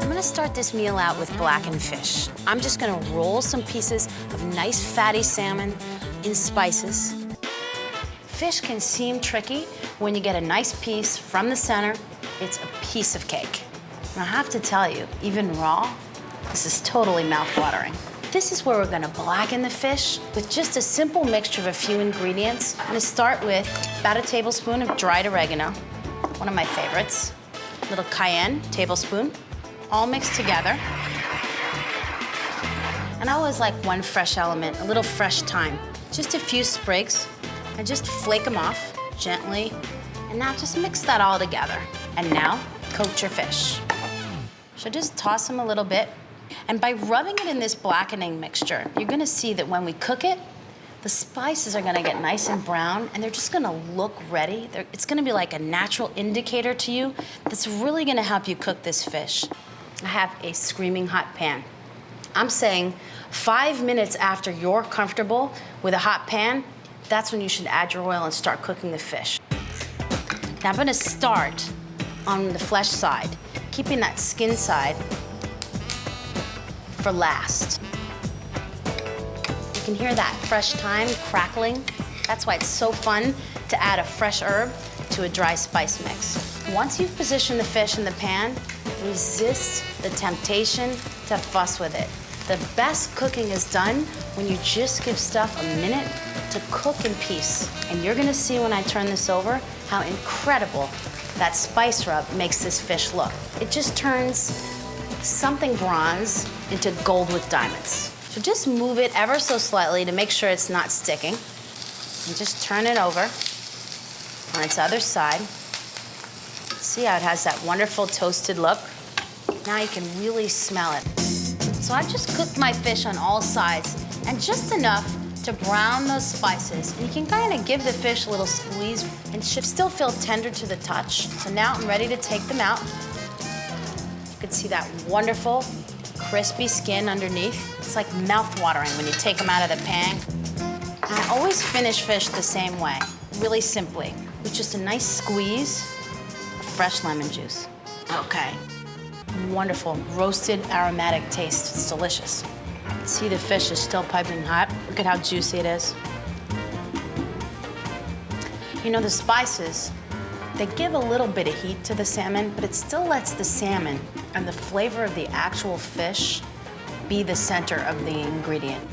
I'm gonna start this meal out with blackened fish. I'm just gonna roll some pieces of nice fatty salmon in spices. Fish can seem tricky. When you get a nice piece from the center, it's a piece of cake. And I have to tell you, even raw, this is totally mouth-watering. This is where we're gonna blacken the fish with just a simple mixture of a few ingredients. I'm gonna start with about a tablespoon of dried oregano, one of my favorites, a little cayenne, tablespoon, all mixed together. And I always like one fresh element, a little fresh thyme. Just a few sprigs, and just flake them off gently. And now just mix that all together. And now, coat your fish. So just toss them a little bit. And by rubbing it in this blackening mixture, you're gonna see that when we cook it, the spices are gonna get nice and brown, and they're just gonna look ready. It's gonna be like a natural indicator to you that's really gonna help you cook this fish. I have a screaming hot pan. I'm saying 5 minutes after you're comfortable with a hot pan, that's when you should add your oil and start cooking the fish. Now I'm gonna start on the flesh side, keeping that skin side for last. You can hear that fresh thyme crackling. That's why it's so fun to add a fresh herb to a dry spice mix. Once you've positioned the fish in the pan, resist the temptation to fuss with it. The best cooking is done when you just give stuff a minute to cook in peace. And you're gonna see when I turn this over how incredible that spice rub makes this fish look. It just turns something bronze into gold with diamonds. So just move it ever so slightly to make sure it's not sticking. And just turn it over on its other side. See how it has that wonderful toasted look? Now you can really smell it. So I've just cooked my fish on all sides, and just enough to brown those spices. And you can kind of give the fish a little squeeze, and it should still feel tender to the touch. So now I'm ready to take them out. You can see that wonderful, crispy skin underneath. It's like mouth-watering when you take them out of the pan. And I always finish fish the same way, really simply, with just a nice squeeze of fresh lemon juice. Okay. Wonderful, roasted, aromatic taste. It's delicious. See, the fish is still piping hot. Look at how juicy it is. You know, the spices, they give a little bit of heat to the salmon, but it still lets the salmon and the flavor of the actual fish be the center of the ingredient.